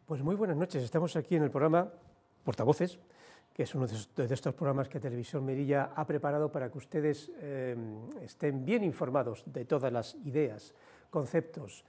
Pues muy buenas noches, estamos aquí en el programa Portavoces, que es uno de estos programas que Televisión Melilla ha preparado para que ustedes estén bien informados de todas las ideas, conceptos,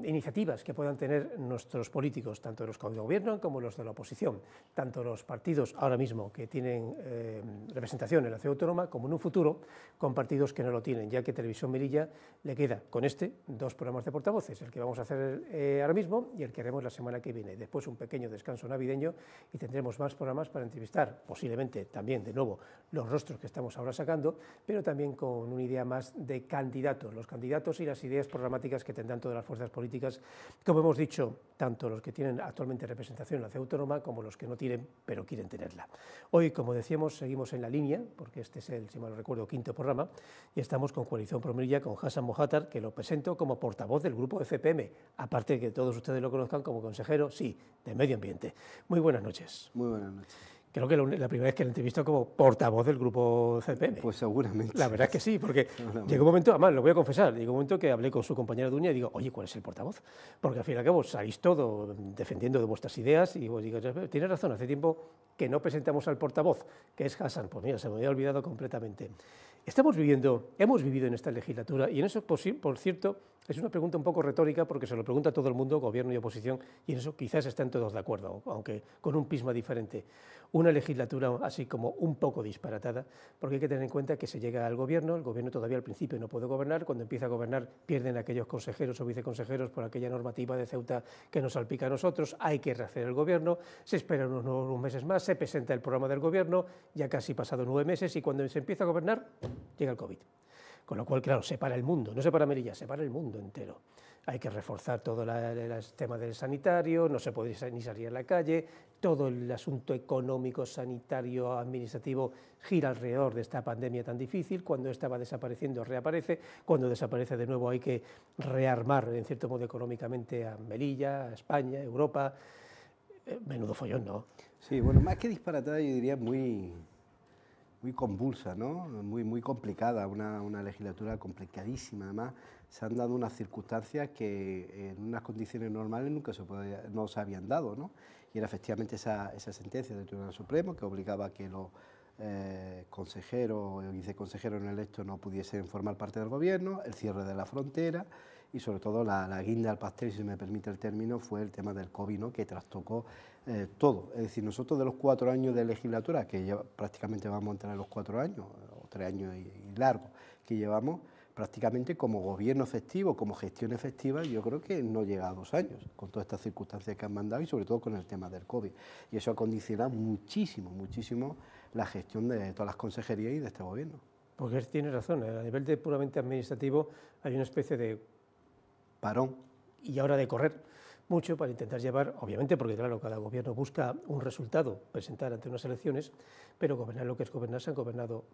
iniciativas que puedan tener nuestros políticos, tanto los que gobiernan como los de la oposición, tanto los partidos ahora mismo que tienen representación en la ciudad autónoma, como en un futuro con partidos que no lo tienen, ya que Televisión Melilla le queda con dos programas de portavoces, el que vamos a hacer ahora mismo y el que haremos la semana que viene. Después un pequeño descanso navideño y tendremos más programas para entrevistar, posiblemente también de nuevo los rostros que estamos ahora sacando, pero también con una idea más de candidatos, los candidatos y las ideas programáticas que tendrán todas las fuerzas políticas, como hemos dicho, tanto los que tienen actualmente representación en la ciudad autónoma como los que no tienen, pero quieren tenerla. Hoy, como decíamos, seguimos en la línea, porque este es el, si mal no recuerdo, quinto programa, y estamos con Coalición Pro Melilla, con Hassan Mohattar, que lo presento como portavoz del grupo de CPM, aparte de que todos ustedes lo conozcan como consejero, sí, de Medio Ambiente. Muy buenas noches. Muy buenas noches. Creo que la primera vez que la entrevisto como portavoz del grupo CPM. Pues seguramente. La verdad es que sí, porque llegó un momento, además lo voy a confesar, llegó un momento que hablé con su compañera Duña y digo, oye, ¿cuál es el portavoz? Porque al fin y al cabo salís todo defendiendo de vuestras ideas y vos digo, tienes razón, hace tiempo que no presentamos al portavoz, que es Hassan. Pues mira, se me había olvidado completamente. Hemos vivido en esta legislatura, y en eso, por cierto, es una pregunta un poco retórica porque se lo pregunta a todo el mundo, gobierno y oposición, y en eso quizás estén todos de acuerdo, aunque con un prisma diferente. Una legislatura así como un poco disparatada, porque hay que tener en cuenta que se llega al gobierno, el gobierno todavía al principio no puede gobernar, cuando empieza a gobernar pierden aquellos consejeros o viceconsejeros por aquella normativa de Ceuta que nos salpica a nosotros, hay que rehacer el gobierno, se esperan unos meses más, se presenta el programa del gobierno, ya casi pasado 9 meses, y cuando se empieza a gobernar, llega el COVID. Con lo cual, claro, se para el mundo, no se para Melilla, se para el mundo entero. Hay que reforzar todo el tema del sanitario, no se puede ni salir a la calle, todo el asunto económico, sanitario, administrativo gira alrededor de esta pandemia tan difícil. Cuando esta va desapareciendo, reaparece. Cuando desaparece de nuevo hay que rearmar, en cierto modo, económicamente a Melilla, a España, a Europa. Menudo follón, ¿no? Sí, bueno, más que disparatada, yo diría muy convulsa, ¿no? Muy complicada, una legislatura complicadísima. Además, se han dado unas circunstancias que en unas condiciones normales nunca no se habían dado, ¿no? Y era efectivamente esa sentencia del Tribunal Supremo que obligaba a que los consejeros o viceconsejeros electos no pudiesen formar parte del gobierno, el cierre de la frontera y sobre todo la guinda al pastel, si se me permite el término, fue el tema del COVID, ¿no? Que trastocó todo. Es decir, nosotros de los 4 años de legislatura, que ya prácticamente vamos a entrar en los 4 años, o 3 años y largos que llevamos, prácticamente como gobierno efectivo, como gestión efectiva, yo creo que no llega a 2 años, con todas estas circunstancias que han mandado y sobre todo con el tema del COVID. Y eso ha condicionado muchísimo la gestión de todas las consejerías y de este gobierno. Porque tiene razón, a nivel de puramente administrativo hay una especie de parón. Y ahora de correr mucho para intentar llevar, obviamente, porque claro, cada gobierno busca un resultado, presentar ante unas elecciones, pero gobernar lo que es gobernar, se han gobernado,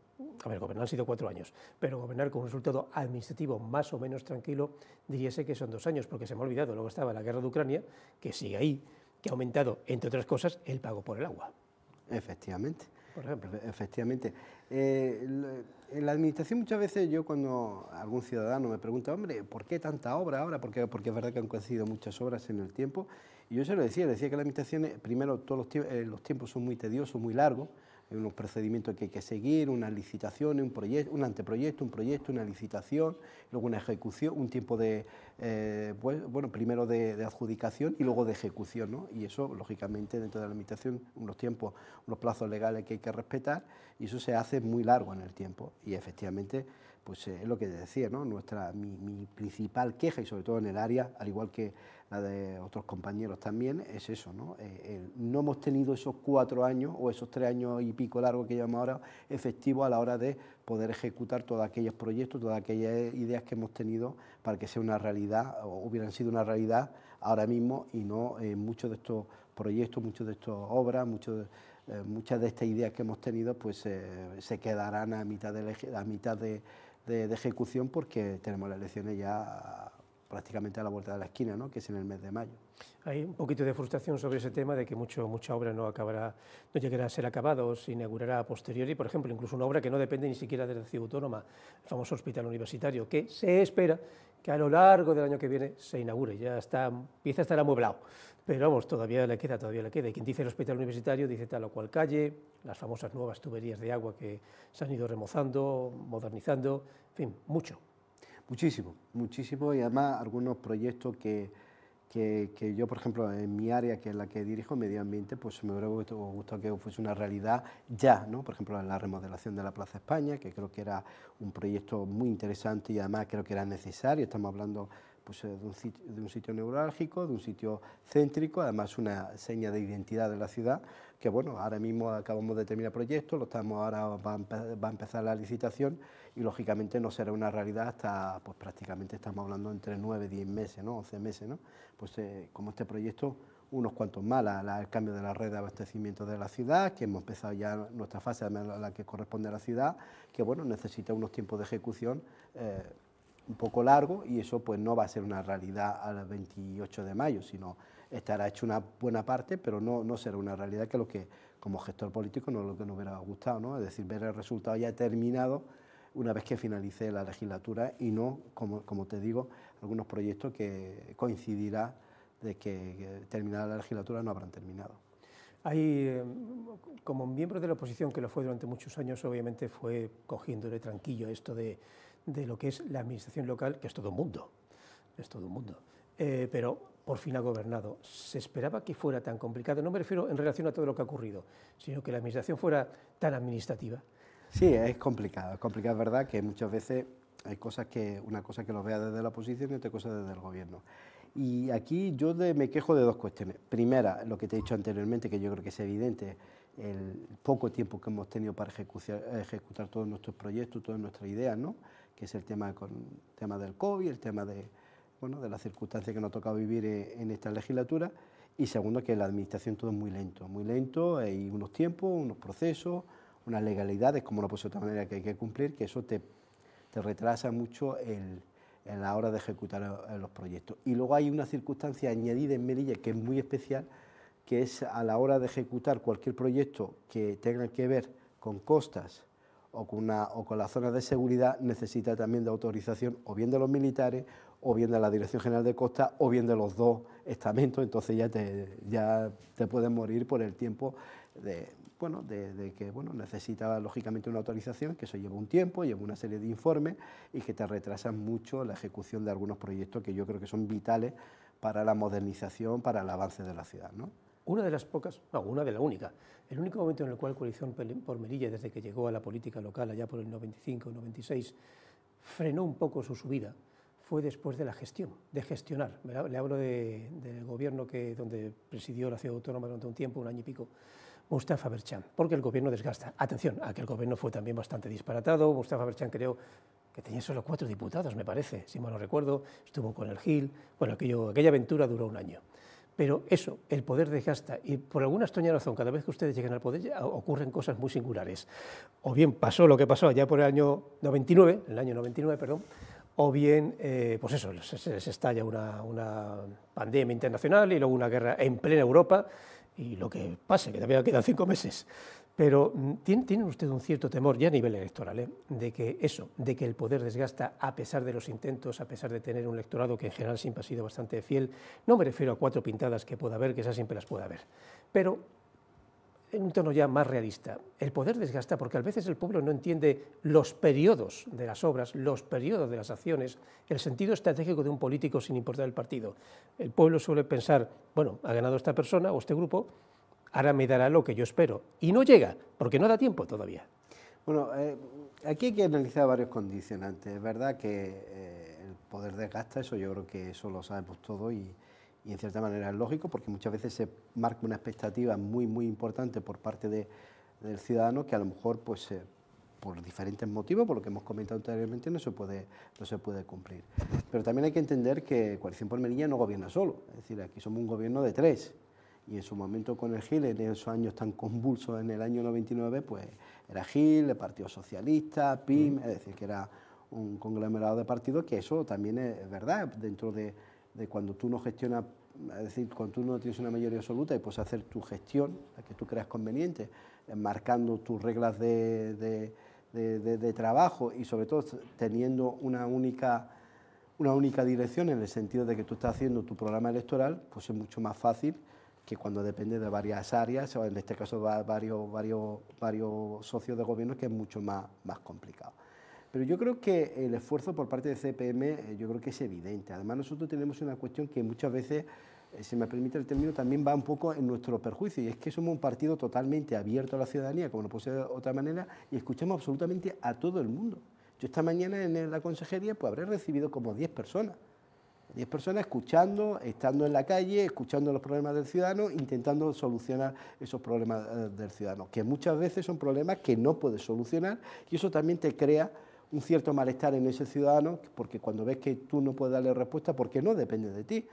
gobernar han sido 4 años, pero gobernar con un resultado administrativo más o menos tranquilo, diríase que son 2 años, porque se me ha olvidado, luego estaba la guerra de Ucrania, que sigue ahí, que ha aumentado, entre otras cosas, el pago por el agua. Efectivamente. Por ejemplo. Efectivamente. En la administración muchas veces yo cuando algún ciudadano me pregunta, hombre, ¿por qué tanta obra ahora? Porque es verdad que han coincidido muchas obras en el tiempo. Y yo se lo decía que la administración, primero, todos los tiempos son muy tediosos, muy largos. Hay unos procedimientos que hay que seguir, unas licitaciones, un proyecto, un anteproyecto, un proyecto, una licitación, luego una ejecución, un tiempo de, primero de adjudicación y luego de ejecución, ¿no? Y eso, lógicamente, dentro de la administración, unos tiempos, unos plazos legales que hay que respetar, y eso se hace muy largo en el tiempo. Y efectivamente, pues es lo que decía, ¿no? Mi principal queja, y sobre todo en el área, al igual que la de otros compañeros también, es eso, ¿no? No hemos tenido esos 4 años o esos 3 años y pico largos que llevamos ahora efectivos a la hora de poder ejecutar todos aquellos proyectos, todas aquellas ideas que hemos tenido para que sea una realidad o hubieran sido una realidad ahora mismo y no muchos de estos proyectos, muchas de estas obras, muchas de estas ideas que hemos tenido pues se quedarán a mitad de ejecución porque tenemos las elecciones ya prácticamente a la vuelta de la esquina, ¿no? Que es en el mes de mayo. Hay un poquito de frustración sobre ese tema de que mucha obra no llegará a ser acabada o se inaugurará a posteriori. Por ejemplo, incluso una obra que no depende ni siquiera de la Ciudad Autónoma, el famoso hospital universitario, que se espera que a lo largo del año que viene se inaugure. Ya empieza a estar amueblado, pero vamos, todavía le queda. Y quien dice el hospital universitario dice tal o cual calle, las famosas nuevas tuberías de agua que se han ido remozando, modernizando, en fin, mucho. Muchísimo, muchísimo, y además algunos proyectos que yo, por ejemplo, en mi área, que es la que dirijo, medio ambiente, pues me hubiera gustado que fuese una realidad ya, ¿no? Por ejemplo, en la remodelación de la Plaza España, que creo que era un proyecto muy interesante y además creo que era necesario. Estamos hablando pues, de un sitio neurálgico, de un sitio céntrico, además una seña de identidad de la ciudad, que bueno, ahora mismo acabamos de terminar el proyecto, ahora va a empezar la licitación y lógicamente no será una realidad hasta, pues prácticamente estamos hablando entre 9, 10 meses, ¿no? 11 meses, ¿no? Pues como este proyecto, unos cuantos más, el cambio de la red de abastecimiento de la ciudad, que hemos empezado ya nuestra fase, la que corresponde a la ciudad, que bueno, necesita unos tiempos de ejecución un poco largos, y eso pues no va a ser una realidad al 28 de mayo, sino estará hecho una buena parte, pero no será una realidad, que lo que como gestor político no es lo que nos hubiera gustado, ¿no? Es decir, ver el resultado ya terminado una vez que finalice la legislatura, y no, como te digo, algunos proyectos que coincidirá de que terminada la legislatura no habrán terminado. Hay, como miembro de la oposición, que lo fue durante muchos años, obviamente fue cogiéndole tranquillo esto de lo que es la administración local, que es todo un mundo, pero por fin ha gobernado. ¿Se esperaba que fuera tan complicado? No me refiero en relación a todo lo que ha ocurrido, sino que la administración fuera tan administrativa. Sí, es complicado, es verdad que muchas veces hay una cosa que lo vea desde la oposición y otra cosa desde el gobierno. Y aquí yo me quejo de dos cuestiones. Primera, lo que te he dicho anteriormente, que yo creo que es evidente, el poco tiempo que hemos tenido para ejecutar todos nuestros proyectos, todas nuestras ideas, ¿no? Que es el tema del COVID, el tema de las circunstancias que nos ha tocado vivir en esta legislatura. Y segundo, que la administración todo es muy lento, hay unos tiempos, unos procesos, unas legalidades, como no puede ser de otra manera, que hay que cumplir, que eso te retrasa mucho en la hora de ejecutar los proyectos. Y luego hay una circunstancia añadida en Melilla que es muy especial, que es a la hora de ejecutar cualquier proyecto que tenga que ver con costas o con las zonas de seguridad, necesita también de autorización o bien de los militares, o bien de la Dirección General de Costas, o bien de los dos estamentos. Entonces ya te puedes morir por el tiempo de que necesita lógicamente una autorización, que eso lleva un tiempo, lleva una serie de informes y que te retrasan mucho la ejecución de algunos proyectos que yo creo que son vitales para la modernización, para el avance de la ciudad, ¿no? Una de las pocas, no, una de la única, el único momento en el cual Coalición por Melilla, desde que llegó a la política local allá por el 95, 96, frenó un poco su subida, fue después de la gestión, de gestionar. Le hablo del gobierno donde presidió la Ciudad Autónoma durante un tiempo, un año y pico, Mustafa Berchan, porque el gobierno desgasta. Atención, a que el gobierno fue también bastante disparatado. Mustafa Berchan creo que tenía solo 4 diputados, me parece, si mal no recuerdo, estuvo con el Gil, bueno, aquella aventura duró un año. Pero eso, el poder desgasta, y por alguna extraña razón, cada vez que ustedes llegan al poder ocurren cosas muy singulares. O bien pasó lo que pasó allá por el año 99, o bien, pues eso, se estalla una pandemia internacional y luego una guerra en plena Europa, y lo que pase, que todavía quedan 5 meses. Pero ¿tienen ustedes un cierto temor, ya a nivel electoral, de que el poder desgasta a pesar de los intentos, a pesar de tener un electorado que en general siempre ha sido bastante fiel? No me refiero a 4 pintadas que pueda haber, que esas siempre las puede haber, pero en un tono ya más realista. El poder desgasta porque a veces el pueblo no entiende los periodos de las obras, los periodos de las acciones, el sentido estratégico de un político sin importar el partido. El pueblo suele pensar, bueno, ha ganado esta persona o este grupo, ahora me dará lo que yo espero. Y no llega, porque no da tiempo todavía. Bueno, aquí hay que analizar varios condicionantes. Es verdad que el poder desgasta, eso yo creo que eso lo sabemos todos y en cierta manera es lógico, porque muchas veces se marca una expectativa muy importante por parte del ciudadano que a lo mejor pues por diferentes motivos, por lo que hemos comentado anteriormente, no se puede cumplir. Pero también hay que entender que Coalición por Melilla no gobierna solo, es decir, aquí somos un gobierno de 3. Y en su momento con el Gil, en esos años tan convulsos, en el año 99, pues era Gil, el Partido Socialista, PIM, es decir, que era un conglomerado de partidos, que eso también es verdad, dentro de cuando tú no gestionas, es decir, cuando tú no tienes una mayoría absoluta y puedes hacer tu gestión, la que tú creas conveniente, marcando tus reglas de trabajo y sobre todo teniendo una única dirección, en el sentido de que tú estás haciendo tu programa electoral, pues es mucho más fácil que cuando depende de varias áreas, o en este caso varios socios de gobierno, que es mucho más complicado. Pero yo creo que el esfuerzo por parte de CPM, yo creo que es evidente. Además, nosotros tenemos una cuestión que muchas veces, si me permite el término, también va un poco en nuestro perjuicio, y es que somos un partido totalmente abierto a la ciudadanía, como no puede ser de otra manera, y escuchamos absolutamente a todo el mundo. Yo esta mañana en la consejería pues habré recibido como 10 personas. 10 personas escuchando, estando en la calle, escuchando los problemas del ciudadano, intentando solucionar esos problemas del ciudadano, que muchas veces son problemas que no puedes solucionar, y eso también te crea un cierto malestar en ese ciudadano, porque cuando ves que tú no puedes darle respuesta porque no depende de ti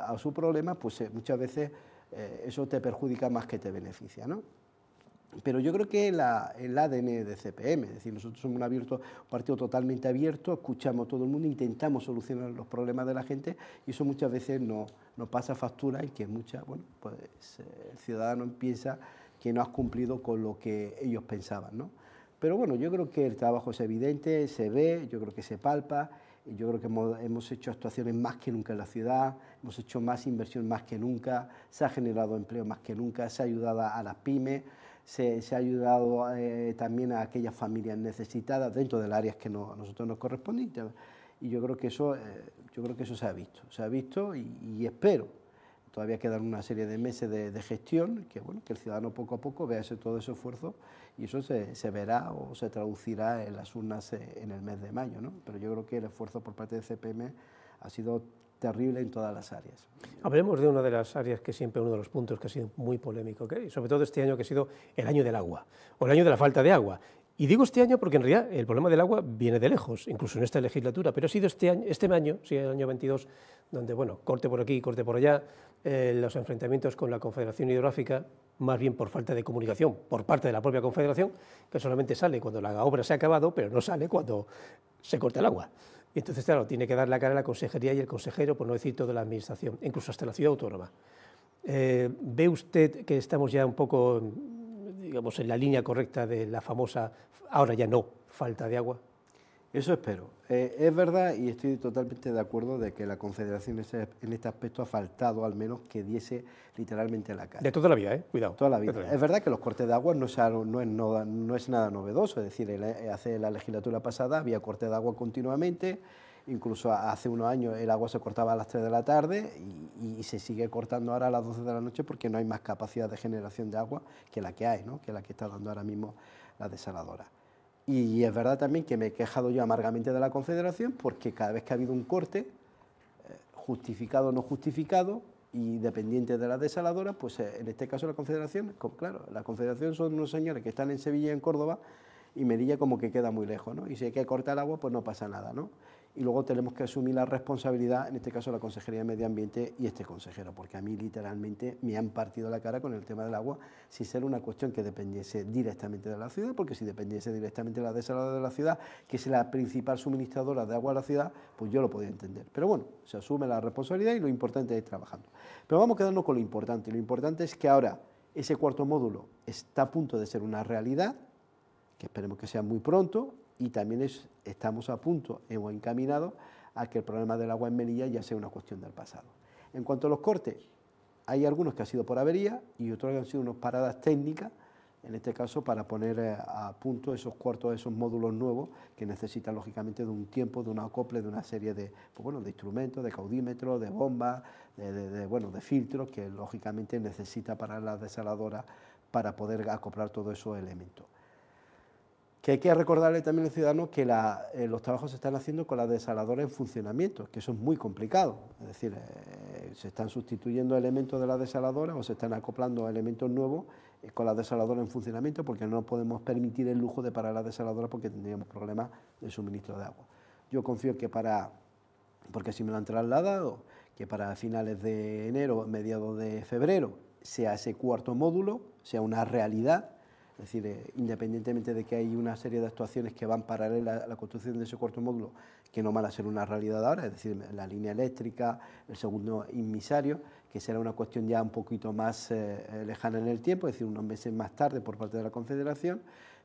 a su problema, pues muchas veces eso te perjudica más que te beneficia, ¿no? Pero yo creo que el ADN de CPM, es decir, nosotros somos un partido totalmente abierto, escuchamos a todo el mundo, intentamos solucionar los problemas de la gente, y eso muchas veces nos pasa factura, y que bueno, pues el ciudadano piensa que no has cumplido con lo que ellos pensaban, ¿no? Pero bueno, yo creo que el trabajo es evidente, se ve, yo creo que se palpa, y yo creo que hemos hecho actuaciones más que nunca en la ciudad, hemos hecho más inversión más que nunca, se ha generado empleo más que nunca, se ha ayudado a las pymes, se ha ayudado también a aquellas familias necesitadas dentro del área que a nosotros nos corresponde, y yo creo que eso se ha visto y espero. Todavía quedan una serie de meses de gestión, que bueno, que el ciudadano poco a poco vea todo ese esfuerzo, y eso se verá o se traducirá en las urnas en el mes de mayo, ¿no? Pero yo creo que el esfuerzo por parte de CPM ha sido terrible en todas las áreas. Hablemos de una de las áreas que siempre, uno de los puntos que ha sido muy polémico, ¿okay? Y sobre todo este año, que ha sido el año del agua, o el año de la falta de agua. Y digo este año porque en realidad el problema del agua viene de lejos, incluso en esta legislatura, pero ha sido este año, sí, el año 22, donde, bueno, corte por aquí, corte por allá, los enfrentamientos con la Confederación Hidrográfica, más bien por falta de comunicación por parte de la propia Confederación, que solamente sale cuando la obra se ha acabado, pero no sale cuando se corta el agua. Y entonces, claro, tiene que dar la cara a la consejería y el consejero, por no decir toda la administración, incluso hasta la ciudad autónoma. ¿Ve usted que estamos ya un poco, digamos, en la línea correcta de la famosa, ahora ya no, falta de agua? Eso espero. Es verdad, y estoy totalmente de acuerdo, de que la Confederación en este aspecto ha faltado al menos que diese literalmente la cara. De toda la vida, cuidado. Toda la vida. Es verdad que los cortes de agua no es nada novedoso, es decir, hace la legislatura pasada había corte de agua continuamente, incluso hace unos años el agua se cortaba a las 3 de la tarde y se sigue cortando ahora a las 12 de la noche porque no hay más capacidad de generación de agua que la que hay, ¿no? Que la que está dando ahora mismo la desaladora. Y es verdad también que me he quejado yo amargamente de la Confederación, porque cada vez que ha habido un corte, justificado o no justificado, y dependiente de la desaladora, pues en este caso la Confederación, claro, la Confederación son unos señores que están en Sevilla y en Córdoba, y Melilla como que queda muy lejos, ¿no? Y si hay que cortar el agua, pues no pasa nada, ¿no? Y luego tenemos que asumir la responsabilidad, en este caso la Consejería de Medio Ambiente y este consejero, porque a mí literalmente me han partido la cara con el tema del agua, sin ser una cuestión que dependiese directamente de la ciudad, porque si dependiese directamente de la desaladora de la ciudad, que es la principal suministradora de agua a la ciudad, pues yo lo podía entender. Pero bueno, se asume la responsabilidad y lo importante es ir trabajando. Pero vamos quedando con lo importante. Lo importante es que ahora ese cuarto módulo está a punto de ser una realidad, que esperemos que sea muy pronto, y también estamos a punto, hemos encaminado a que el problema del agua en Melilla ya sea una cuestión del pasado. En cuanto a los cortes, hay algunos que han sido por avería y otros que han sido unas paradas técnicas, en este caso para poner a punto esos cuartos, esos módulos nuevos que necesitan lógicamente de un tiempo, de un acople, de una serie de, pues bueno, de instrumentos, de caudímetros, de bombas, de filtros que lógicamente necesita para las desaladoras para poder acoplar todos esos elementos. Que hay que recordarle también al ciudadano que los trabajos se están haciendo con la desaladora en funcionamiento, que eso es muy complicado, es decir, se están sustituyendo elementos de la desaladora o se están acoplando elementos nuevos con la desaladora en funcionamiento, porque no podemos permitir el lujo de parar la desaladora porque tendríamos problemas de suministro de agua. Yo confío que porque si me lo han trasladado, que para finales de enero, mediados de febrero, sea ese cuarto módulo, sea una realidad. Es decir, independientemente de que hay una serie de actuaciones que van paralelas a la construcción de ese cuarto módulo, que no van a ser una realidad ahora, es decir, la línea eléctrica, el segundo inmisario, que será una cuestión ya un poquito más lejana en el tiempo, es decir, unos meses más tarde por parte de la Confederación,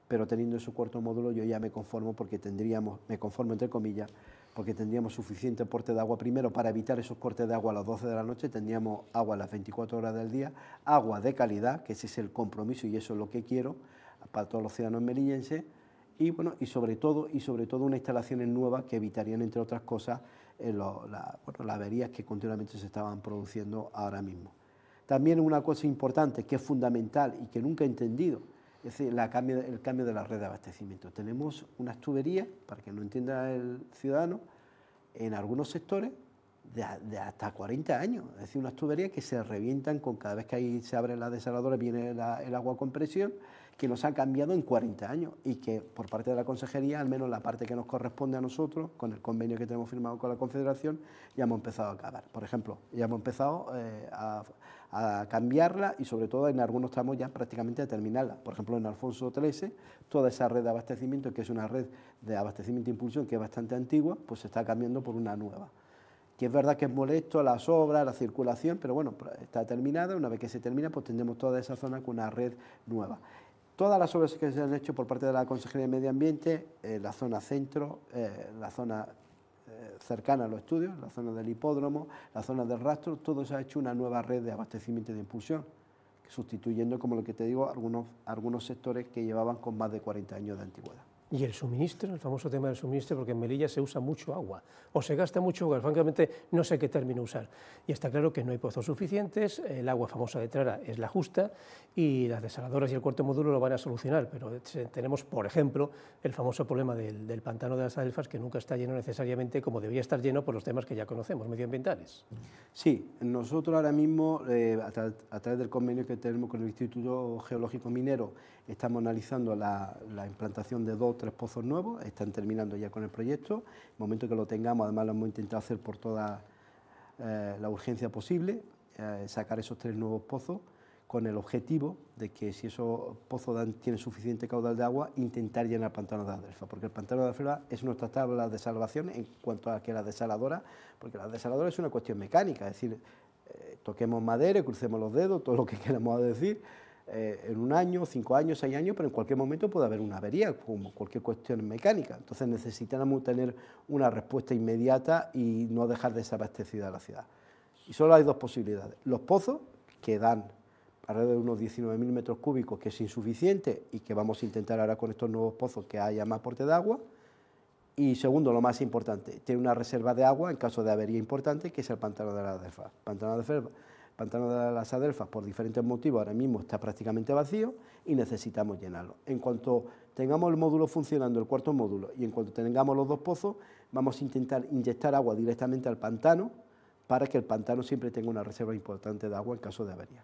pero teniendo ese cuarto módulo yo ya me conformo porque tendríamos, me conformo entre comillas, porque tendríamos suficiente aporte de agua primero para evitar esos cortes de agua a las 12 de la noche, tendríamos agua a las 24 horas del día, agua de calidad, que ese es el compromiso y eso es lo que quiero para todos los ciudadanos melillenses, y bueno, y sobre todo unas instalaciones nuevas que evitarían, entre otras cosas, las averías que continuamente se estaban produciendo ahora mismo. También una cosa importante que es fundamental y que nunca he entendido, es decir, el cambio de la red de abastecimiento. Tenemos unas tuberías, para que no entienda el ciudadano, en algunos sectores de hasta 40 años, es decir, unas tuberías que se revientan con cada vez que ahí se abre la desaladora, viene el agua con presión, que nos han cambiado en 40 años y que por parte de la Consejería, al menos la parte que nos corresponde a nosotros, con el convenio que tenemos firmado con la Confederación, ya hemos empezado a acabar. Por ejemplo, ya hemos empezado a cambiarla y sobre todo en algunos tramos ya prácticamente a terminarla. Por ejemplo, en Alfonso XIII, toda esa red de abastecimiento, que es una red de abastecimiento e impulsión que es bastante antigua, pues se está cambiando por una nueva. Que es verdad que es molesto las obras, la circulación, pero bueno, está terminada. Una vez que se termina, pues tendremos toda esa zona con una red nueva. Todas las obras que se han hecho por parte de la Consejería de Medio Ambiente, la zona centro, la zona cercana a los estudios, la zona del hipódromo, la zona del rastro, todo se ha hecho una nueva red de abastecimiento y de impulsión, sustituyendo, como lo que te digo, algunos sectores que llevaban con más de 40 años de antigüedad. Y el suministro, el famoso tema del suministro, porque en Melilla se usa mucho agua, o se gasta mucho agua, francamente no sé qué término usar. Y está claro que no hay pozos suficientes, el agua famosa de Trara es la justa, y las desaladoras y el cuarto módulo lo van a solucionar, pero tenemos, por ejemplo, el famoso problema del pantano de las Adelfas, que nunca está lleno necesariamente como debería estar lleno por los temas que ya conocemos, medioambientales. Sí, nosotros ahora mismo, a través del convenio que tenemos con el Instituto Geológico Minero, estamos analizando la implantación de 2 o 3 pozos nuevos, están terminando ya con el proyecto. En el momento que lo tengamos, además lo hemos intentado hacer por toda la urgencia posible, sacar esos 3 nuevos pozos, con el objetivo de que si esos pozos tienen suficiente caudal de agua, intentar llenar el pantano de Adelfa, porque el pantano de Adelfa es nuestra tabla de salvación en cuanto a que la desaladora, porque la desaladora es una cuestión mecánica, es decir, toquemos madera, crucemos los dedos, todo lo que queramos decir, en 1 año, 5 años, 6 años, pero en cualquier momento puede haber una avería, como cualquier cuestión mecánica. Entonces necesitamos tener una respuesta inmediata y no dejar desabastecida a la ciudad. Y solo hay 2 posibilidades. Los pozos, que dan alrededor de unos 19.000 metros cúbicos, que es insuficiente y que vamos a intentar ahora con estos nuevos pozos que haya más aporte de agua. Y segundo, lo más importante, tiene una reserva de agua en caso de avería importante, que es el pantano de las Adelfas. Pantano de las Adelfas, por diferentes motivos, ahora mismo está prácticamente vacío y necesitamos llenarlo. En cuanto tengamos el módulo funcionando, el cuarto módulo, y en cuanto tengamos los 2 pozos, vamos a intentar inyectar agua directamente al pantano para que el pantano siempre tenga una reserva importante de agua en caso de avería.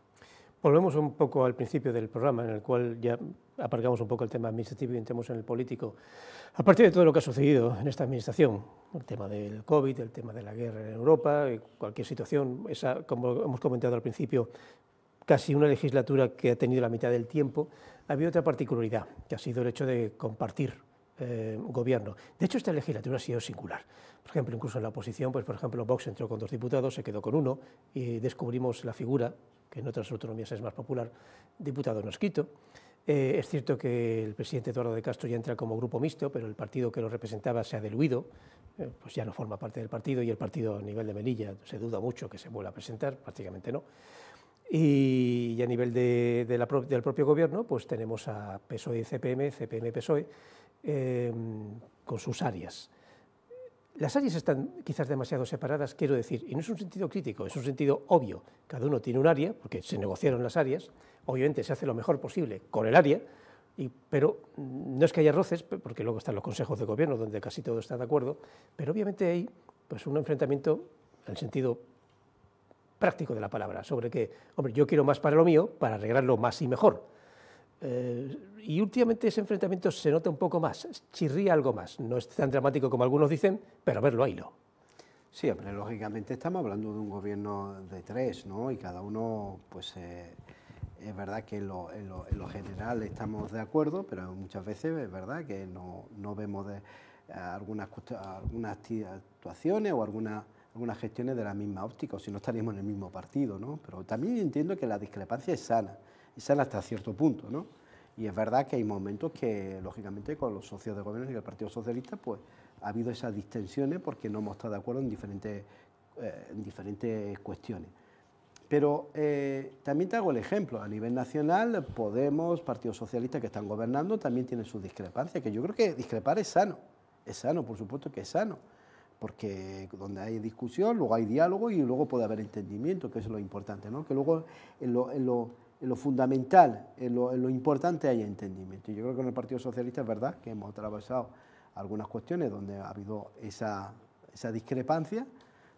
Volvemos un poco al principio del programa, en el cual ya aparcamos un poco el tema administrativo y entramos en el político. A partir de todo lo que ha sucedido en esta administración, el tema del COVID, el tema de la guerra en Europa, cualquier situación, esa, como hemos comentado al principio, casi una legislatura que ha tenido la mitad del tiempo, ha habido otra particularidad, que ha sido el hecho de compartir gobierno. De hecho, esta legislatura ha sido singular. Por ejemplo, incluso en la oposición, pues por ejemplo, Vox entró con 2 diputados, se quedó con 1 y descubrimos la figura, que en otras autonomías es más popular, diputado no escrito. Es cierto que el presidente Eduardo de Castro ya entra como grupo mixto, pero el partido que lo representaba se ha diluido, pues ya no forma parte del partido, y el partido a nivel de Melilla se duda mucho que se vuelva a presentar, prácticamente no. Y a nivel del propio gobierno, pues tenemos a PSOE y CPM, CPM-PSOE, con sus áreas. Las áreas están quizás demasiado separadas, quiero decir, y no es un sentido crítico, es un sentido obvio. Cada uno tiene un área, porque se negociaron las áreas, obviamente se hace lo mejor posible con el área, pero no es que haya roces, porque luego están los consejos de gobierno, donde casi todo está de acuerdo, pero obviamente hay pues, un enfrentamiento en el sentido práctico de la palabra, sobre que, hombre, yo quiero más para lo mío, para arreglarlo más y mejor. Y últimamente ese enfrentamiento se nota un poco más, chirría algo más, no es tan dramático como algunos dicen, pero a verlo, haylo. Sí, hombre, lógicamente estamos hablando de un gobierno de 3, ¿no? Y cada uno, pues, Es verdad que en lo general estamos de acuerdo, pero muchas veces es verdad que no vemos algunas actuaciones o algunas gestiones de la misma óptica, o si no estaríamos en el mismo partido, ¿no? Pero también entiendo que la discrepancia es sana hasta cierto punto, ¿no? Y es verdad que hay momentos que, lógicamente, con los socios de gobierno y el Partido Socialista, pues ha habido esas distensiones porque no hemos estado de acuerdo en diferentes cuestiones. Pero también te hago el ejemplo, a nivel nacional, Podemos, Partido Socialista que están gobernando, también tienen sus discrepancias, que yo creo que discrepar es sano, por supuesto que es sano, porque donde hay discusión, luego hay diálogo y luego puede haber entendimiento, que es lo importante, ¿no? Que luego en lo fundamental, en lo importante hay entendimiento. Y yo creo que en el Partido Socialista es verdad que hemos atravesado algunas cuestiones donde ha habido esa discrepancia,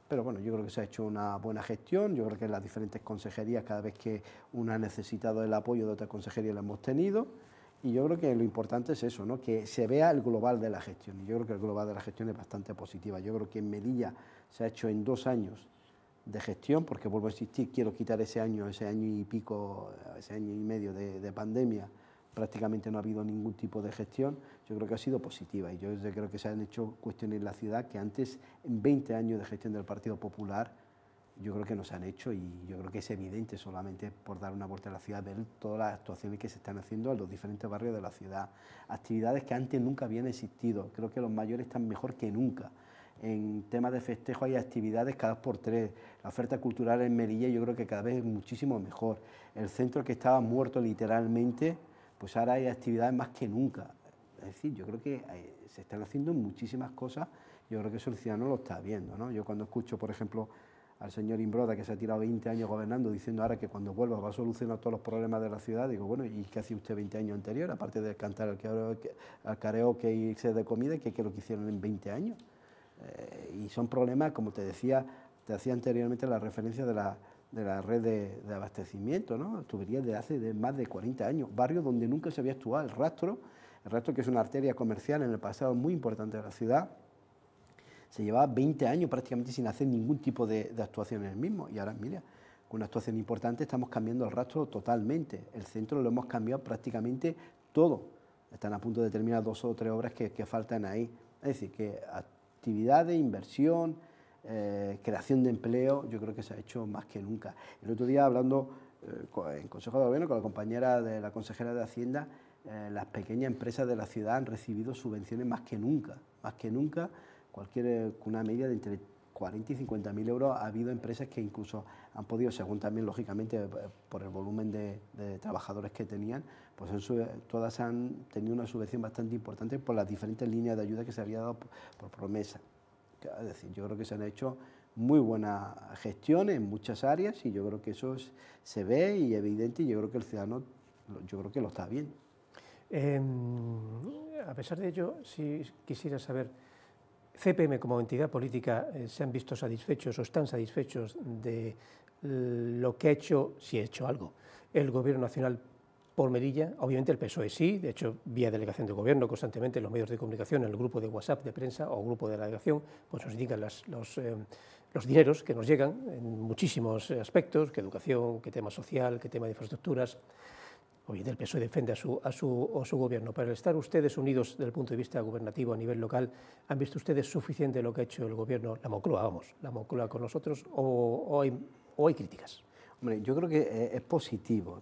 pero bueno, yo creo que se ha hecho una buena gestión, yo creo que en las diferentes consejerías, cada vez que una ha necesitado el apoyo de otra consejería lo hemos tenido, y yo creo que lo importante es eso, ¿no? Que se vea el global de la gestión, y yo creo que el global de la gestión es bastante positiva. Yo creo que en Melilla se ha hecho en 2 años de gestión, porque vuelvo a insistir, quiero quitar ese año y pico, ese año y medio de pandemia, prácticamente no ha habido ningún tipo de gestión, yo creo que ha sido positiva y yo creo que se han hecho cuestiones en la ciudad que antes, en 20 años de gestión del Partido Popular, yo creo que no se han hecho y yo creo que es evidente solamente por dar una vuelta a la ciudad, ver todas las actuaciones que se están haciendo en los diferentes barrios de la ciudad, actividades que antes nunca habían existido, creo que los mayores están mejor que nunca. En temas de festejo hay actividades cada 2 por 3, la oferta cultural en Melilla yo creo que cada vez es muchísimo mejor, el centro que estaba muerto literalmente, pues ahora hay actividades más que nunca. Es decir, yo creo que se están haciendo muchísimas cosas, yo creo que eso el ciudadano lo está viendo, ¿no? Yo cuando escucho, por ejemplo, al señor Imbroda, que se ha tirado 20 años gobernando, diciendo ahora que cuando vuelva va a solucionar todos los problemas de la ciudad, digo, bueno, ¿y qué hacía usted 20 años anterior? Aparte de cantar al karaoke y irse de comida, ¿qué es lo que hicieron en 20 años? Y son problemas, como te decía anteriormente, la referencia de la red de abastecimiento, ¿no? Tuberías de hace más de 40 años, barrios donde nunca se había actuado, el rastro que es una arteria comercial en el pasado muy importante de la ciudad, se llevaba 20 años prácticamente sin hacer ningún tipo de actuación en el mismo, y ahora, mira, con una actuación importante estamos cambiando el rastro totalmente, el centro lo hemos cambiado prácticamente todo, están a punto de terminar 2 o 3 obras que faltan ahí, es decir, que actividades, inversión, creación de empleo, yo creo que se ha hecho más que nunca. El otro día hablando en Consejo de Gobierno con la compañera de la consejera de Hacienda, las pequeñas empresas de la ciudad han recibido subvenciones más que nunca, con una media de entre 40 y 50.000 euros. Ha habido empresas que incluso han podido, según también lógicamente por el volumen de trabajadores que tenían, pues todas han tenido una subvención bastante importante por las diferentes líneas de ayuda que se había dado por promesa. Es decir, yo creo que se han hecho muy buena gestión en muchas áreas y yo creo que eso se ve y evidente y yo creo que el ciudadano lo está viendo. A pesar de ello, si quisiera saber, CPM como entidad política, ¿se han visto satisfechos o están satisfechos de lo que ha hecho, si ha hecho algo, el Gobierno Nacional por Melilla? Obviamente el PSOE sí, de hecho, vía delegación de gobierno constantemente en los medios de comunicación, en el grupo de WhatsApp de prensa o grupo de la delegación, pues nos indican los dineros que nos llegan en muchísimos aspectos, que educación, que tema social, que tema de infraestructuras. Obviamente el PSOE defiende a su gobierno, pero al estar ustedes unidos desde el punto de vista gubernativo a nivel local, ¿han visto ustedes suficiente lo que ha hecho el gobierno, la Moncloa con nosotros, o hay críticas? Hombre, yo creo que es positivo,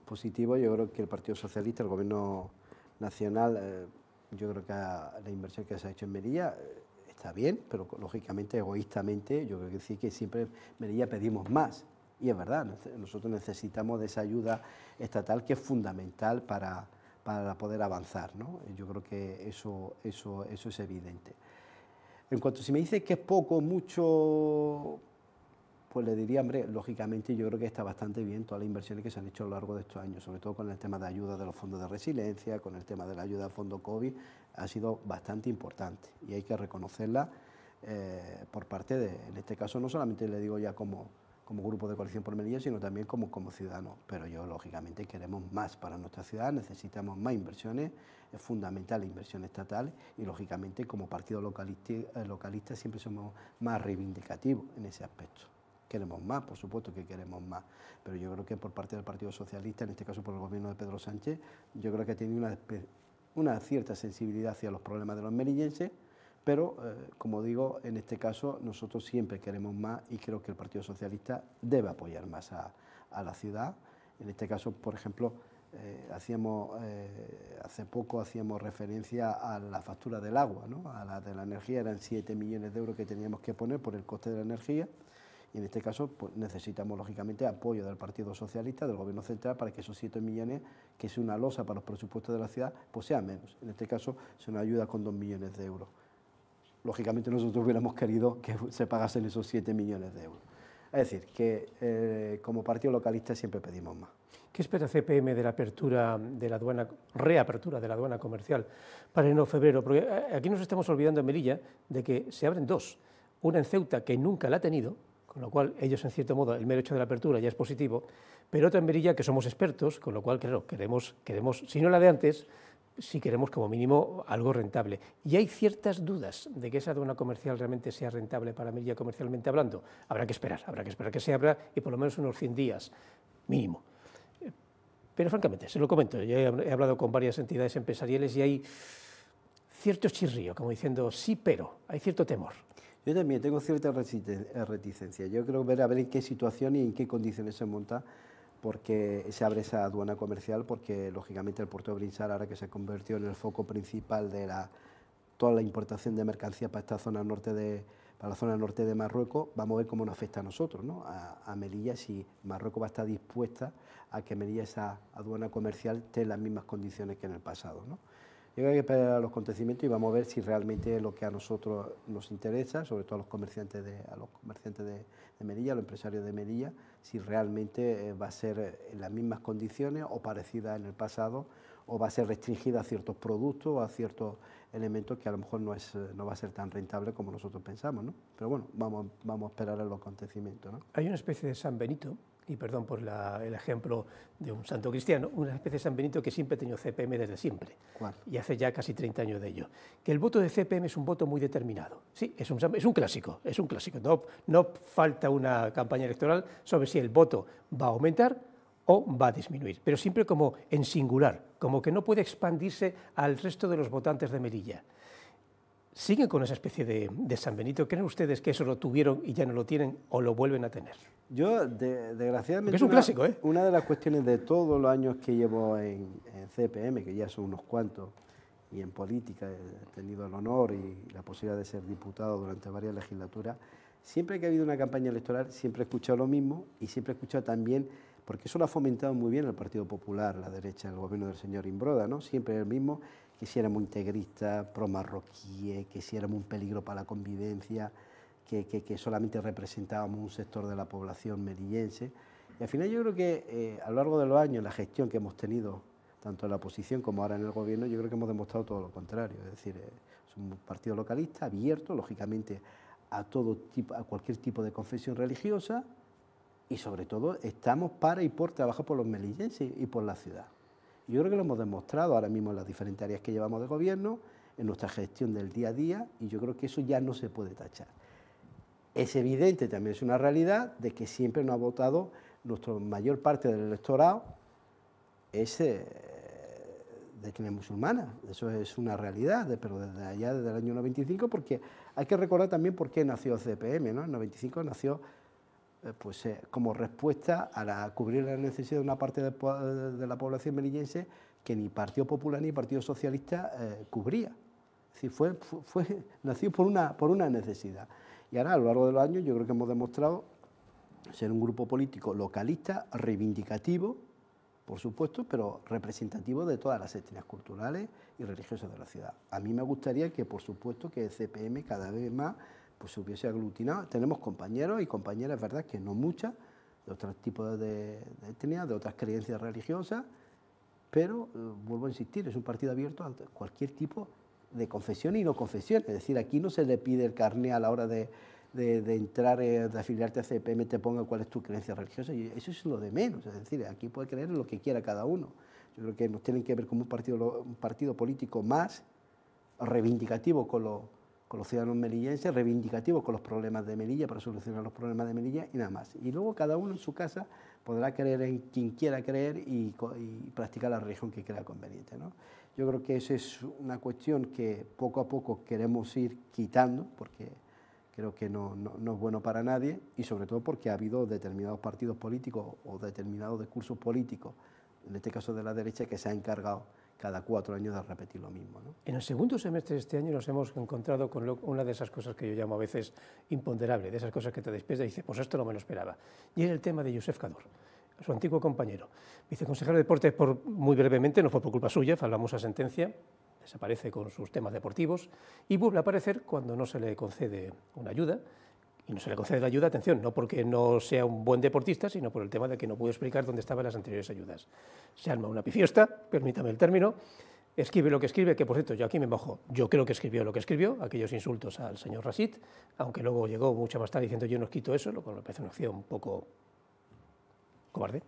yo creo que el Partido Socialista, el Gobierno Nacional, yo creo que la inversión que se ha hecho en Melilla está bien, pero lógicamente, egoístamente, yo creo que sí que siempre en Melilla pedimos más. Y es verdad, nosotros necesitamos de esa ayuda estatal que es fundamental para poder avanzar, ¿no? Yo creo que eso es evidente. En cuanto si me dice que es poco, mucho, pues le diría, hombre, lógicamente yo creo que está bastante bien todas las inversiones que se han hecho a lo largo de estos años, sobre todo con el tema de ayuda de los fondos de resiliencia, con el tema de la ayuda al fondo COVID, ha sido bastante importante y hay que reconocerla por parte en este caso no solamente le digo ya como grupo de coalición por Melilla, sino también como ciudadano. Pero yo, lógicamente, queremos más para nuestra ciudad, necesitamos más inversiones, es fundamental la inversión estatal y, lógicamente, como partido localista siempre somos más reivindicativos en ese aspecto. queremos más, por supuesto que queremos más, pero yo creo que por parte del Partido Socialista, en este caso por el gobierno de Pedro Sánchez, yo creo que ha tenido una cierta sensibilidad hacia los problemas de los melillenses, pero, como digo, en este caso nosotros siempre queremos más y creo que el Partido Socialista debe apoyar más a la ciudad. En este caso, por ejemplo, hace poco hacíamos referencia a la factura del agua, ¿no? A la de la energía, eran 7 millones de euros que teníamos que poner por el coste de la energía, y en este caso pues, necesitamos lógicamente apoyo del Partido Socialista, del Gobierno Central, para que esos 7 millones, que es una losa para los presupuestos de la ciudad, pues sea menos. En este caso se nos ayuda con 2 millones de euros. Lógicamente nosotros hubiéramos querido que se pagasen esos 7 millones de euros. Es decir, que como partido localista siempre pedimos más. ¿Qué espera CPM de la apertura de la aduana, reapertura de la aduana comercial para enero-febrero? Porque aquí nos estamos olvidando en Melilla de que se abren dos. Una en Ceuta, que nunca la ha tenido, con lo cual ellos, en cierto modo, el mero hecho de la apertura ya es positivo, pero otra en Melilla, que somos expertos, con lo cual, claro, queremos, si no la de antes, sí queremos como mínimo algo rentable. Y hay ciertas dudas de que esa aduana comercial realmente sea rentable para Melilla comercialmente hablando. Habrá que esperar que se abra y por lo menos unos 100 días mínimo. Pero francamente, se lo comento, yo he hablado con varias entidades empresariales y hay cierto chirrío, como diciendo sí, pero hay cierto temor. Yo también tengo cierta reticencia. Yo creo a ver en qué situación y en qué condiciones se monta, porque se abre esa aduana comercial, porque lógicamente el puerto de Brinsar, ahora que se convirtió en el foco principal de toda la importación de mercancías para esta zona norte para la zona norte de Marruecos, vamos a ver cómo nos afecta a nosotros, ¿no? A Melilla, si Marruecos va a estar dispuesta a que Melilla, esa aduana comercial, esté en las mismas condiciones que en el pasado, ¿no? Yo creo que hay que esperar a los acontecimientos y vamos a ver si realmente lo que a nosotros nos interesa, sobre todo a los comerciantes de Melilla, a los empresarios de Melilla, si realmente va a ser en las mismas condiciones o parecida en el pasado, o va a ser restringida a ciertos productos o a ciertos elementos que a lo mejor no va a ser tan rentable como nosotros pensamos, ¿no? Pero bueno, vamos a esperar a los acontecimientos, ¿no? Hay una especie de San Benito, y perdón por el ejemplo de un santo cristiano, una especie de San Benito que siempre ha tenido CPM desde siempre. ¿Cuál? Y hace ya casi 30 años de ello. Que el voto de CPM es un voto muy determinado. Sí, es un clásico, es un clásico. No falta una campaña electoral sobre si el voto va a aumentar o va a disminuir, pero siempre como en singular, como que no puede expandirse al resto de los votantes de Melilla. ¿Siguen con esa especie de San Benito? ¿Creen ustedes que eso lo tuvieron y ya no lo tienen o lo vuelven a tener? Yo, desgraciadamente, porque es un clásico, ¿eh? Una de las cuestiones de todos los años que llevo en CPM, que ya son unos cuantos, y en política he tenido el honor y la posibilidad de ser diputado durante varias legislaturas, siempre que ha habido una campaña electoral, siempre he escuchado lo mismo y siempre he escuchado también, porque eso lo ha fomentado muy bien el Partido Popular, la derecha, el gobierno del señor Imbroda, ¿no? Siempre el mismo, que si éramos integristas, pro-marroquíes, que si éramos un peligro para la convivencia, que solamente representábamos un sector de la población melillense. Y al final yo creo que a lo largo de los años, la gestión que hemos tenido, tanto en la oposición como ahora en el gobierno, yo creo que hemos demostrado todo lo contrario. Es decir, es un partido localista, abierto, lógicamente, a cualquier tipo de confesión religiosa, y sobre todo estamos para y por trabajar por los melillenses y por la ciudad. Yo creo que lo hemos demostrado ahora mismo en las diferentes áreas que llevamos de gobierno, en nuestra gestión del día a día, y yo creo que eso ya no se puede tachar. Es evidente, también es una realidad, de que siempre nos ha votado nuestra mayor parte del electorado es de etnia musulmana. Eso es una realidad, pero desde allá, desde el año 95, porque hay que recordar también por qué nació CPM, ¿no? En 95 nació como respuesta a cubrir la necesidad de una parte de la población melillense que ni Partido Popular ni Partido Socialista cubría. Es decir, nació por una necesidad. Y ahora, a lo largo de los años, yo creo que hemos demostrado ser un grupo político localista, reivindicativo, por supuesto, pero representativo de todas las etnias culturales y religiosas de la ciudad. A mí me gustaría que, por supuesto, que el CPM cada vez más pues, se hubiese aglutinado. Tenemos compañeros y compañeras, es verdad, que no muchas, de otros tipos de etnias, de otras creencias religiosas, pero, vuelvo a insistir, es un partido abierto a cualquier tipo de confesión y no confesión. Es decir, aquí no se le pide el carné a la hora de entrar, de afiliarte a CPM, te ponga cuál es tu creencia religiosa, y eso es lo de menos. Es decir, aquí puede creer en lo que quiera cada uno. Yo creo que nos tienen que ver como un partido político más reivindicativo con los ciudadanos melillenses, reivindicativos con los problemas de Melilla, para solucionar los problemas de Melilla y nada más. Y luego cada uno en su casa podrá creer en quien quiera creer y practicar la religión que crea conveniente, ¿no? Yo creo que esa es una cuestión que poco a poco queremos ir quitando, porque creo que no es bueno para nadie, y sobre todo porque ha habido determinados partidos políticos o determinados discursos políticos, en este caso de la derecha, que se han encargado cada 4 años de repetir lo mismo, ¿no? En el segundo semestre de este año nos hemos encontrado con una de esas cosas que yo llamo a veces imponderable, de esas cosas que te despiertas y dices, pues esto no me lo esperaba. Y es el tema de Josep Cador, su antiguo compañero, viceconsejero de Deportes, muy brevemente, no fue por culpa suya, fue la famosa sentencia, desaparece con sus temas deportivos y vuelve a aparecer cuando no se le concede una ayuda. Y no se le concede la ayuda, atención, no porque no sea un buen deportista, sino por el tema de que no pudo explicar dónde estaban las anteriores ayudas. Se arma una pifiesta, permítame el término, escribe lo que escribe, que por cierto, yo aquí me mojo, yo creo que escribió lo que escribió, aquellos insultos al señor Rashid, aunque luego llegó mucho más tarde diciendo yo no os quito eso, lo cual me parece una acción un poco cobarde,